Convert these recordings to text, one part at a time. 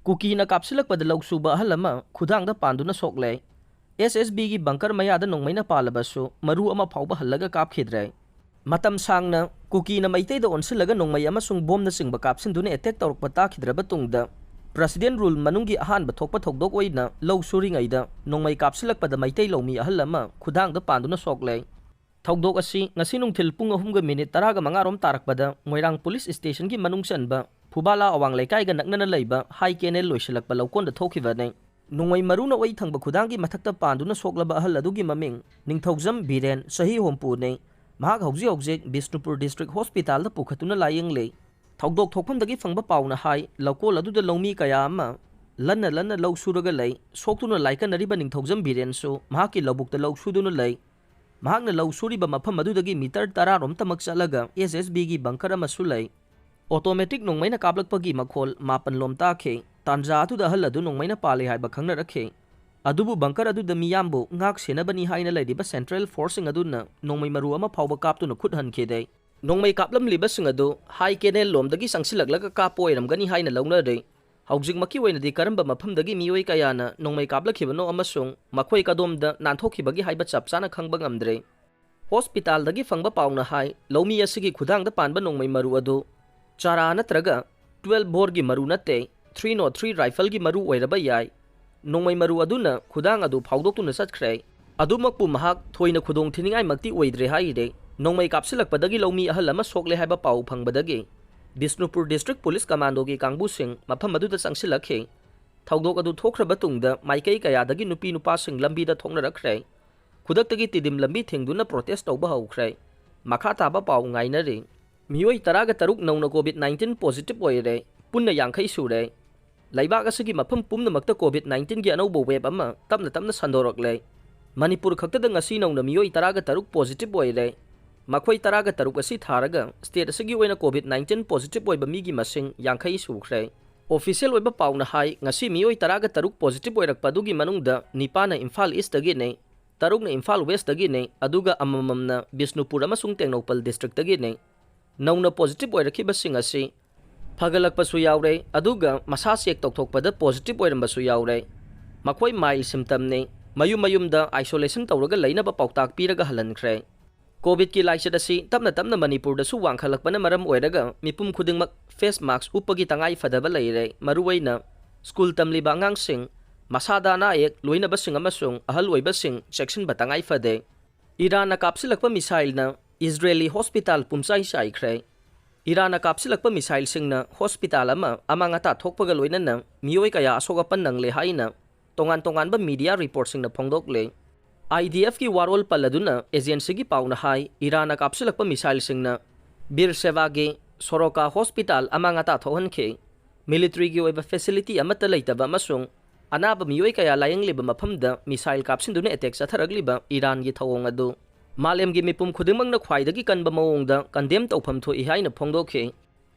Kukina Kapsillakpada Suba Ahal Khudangda Panduna Sokle SSB gi bunker Mayada Nongmeina Pallabasu Maru ama Faoba Hallaga Kapkhide Matam Sangna Kukina Maite the Onsilaga Nongmei amasung bom na singba kapsinduna attack tawrukpa takidraba tungda President rule manungi ahanba thokpa thokdok oina law suringaida Nongmei Kapsillakpada Maite Lomi Ahal Khudangda Panduna Sokle Thokdok asi ngasi nungthil pung 3:10 9 tarakpada Moirang Police Station gi manung sanba Phubala awang laikai ga naknana leiba high kennel loisilakpa lawkon da thokiba nei Nongmei Maru na oi thangba Khudanggi mathakta Panduna Soklaba Ahal adugi maming Ningthokjam Biren sahi hompu nei mahak hauji Bishnupur District Hospital da pukhatuna layeng lei Thokdok thokphamdagi fangba pauna hai lawkol aduda lawmi kaya ama lanna law suraga lei soktuna laikanariba Ningthokjam Biren su mahaki lawbukta law suduna lei mahakna law suriba mafam adudagi meter 10 rom tamak chalaga SSB gi bunker ama su lei Automatic Nongmeina Kapkhide makhol mapan lom takhe tanja atu da hal adu Nongmeina pale haiba khangna rakhe adubu bunker adu da miyambu ngak senabani haina leidiba Central Forcing aduna Nongmei Maru ama phawba kaptuna khut hanke dei Nongmei kaplam liba sing adu high kennel lom dagi sangsilaklaga kapoiramgani haina launa dei haujing maki oina di karamba mafam dagi Meeoi kayana Nongmei kaplakhibano amasung makhoi kadom da nanthokibagi haiba chapchana khangba ngamdre hospital dagi fangba pauna hai lomi asigi Khudangda panba Nongmei Maru adu Chara natraga 12 bore gi maru nate 303 rifle gi maru oiraba yai Nongmei Maru aduna khudang adu phawdoktuna satkhre adumakpu mahak thoina khudong thiningai makti oidre haide Nongmei Kapsillakpadagi lomi ahal ama sokle haiba pau phangbadagi Bishnupur District Police Commando gi kangbu sing mafam aduda sangsilakhe thawdok adu thokhraba tungda maikai kayadagi nupi nupa sing lambi da thongna rakhre khudaktagi tidim lambi thingduna protest tawba haukhre makha taba pau ngainare Meeoi 13 Nouna COVID-19 positive Oire Punna Yankai Shure Laibak asigi mafam pumnamakta COVID-19 gi anauba web ama tamna sandorokle Manipur khaktada ngasi Nouna Meeoi 13 positive Oire makhoi 13 asi tharaga state asigi oina COVID-19 positive oiba migi masing Yankai sukhre official oiba pauna hai ngasi Meeoi 13 positive oirakpadugi manungda nipana Imphal East dagi ne tarukna Imphal West dagi ne aduga amamamna Bishnupur amasung Tengnopal district dagi ne Nouna positive oirakhiba sing asi phagalakpasu yaure aduga masa check tokthokpada positive oirambasu yaure makhoi mild symptom ne mayumda isolation tawraga leinaba pautak piraga halankhre covid ki laichet asi tamna Manipur da su wangkhalakpana maram oiraga mipum khudingmak face mask upagi tangai fadaba leire maruwaina school tamliba angang sing masada na ek loinaba sing amasung ahal oiba sing section batangai fade Iran na Kapsillakpa missile na Israeli Hospital Pumchai Chaikhre Iran Kapsillakpa missile singna hospital ama amangata thokpaga loinana Meeoi kaya asoga panangle haina tongan ba media report singna phongdokle IDF ki warol paladuna agency gi pauna hai Iran Kapsillakpa missile singna Bir Seva ge Soroka Hospital amangata thohanke military gi oiba facility amata leitaba masung anaba Meeoi kaya layang liba mafamda missile kapsinduna attack satharagliba Iran gi thawong adu Malem gi mipum khudimang na khwaidagi kanba mawongda condemn tawpham thoi haina phongdokhe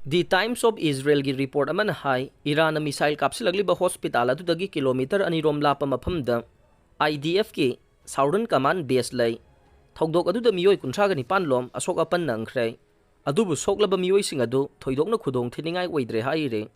The Times of Israel gi report amana hai Iran missile kapsilagliba hospital adudagi kilometer 2 rom lapa mafamda IDF ki Southern Command base lay thokdok aduda Meeoi 19 lom asok apan nangkhre adubu soklaba Meeoi sing adu thoidokna khudong thiningai oidre haire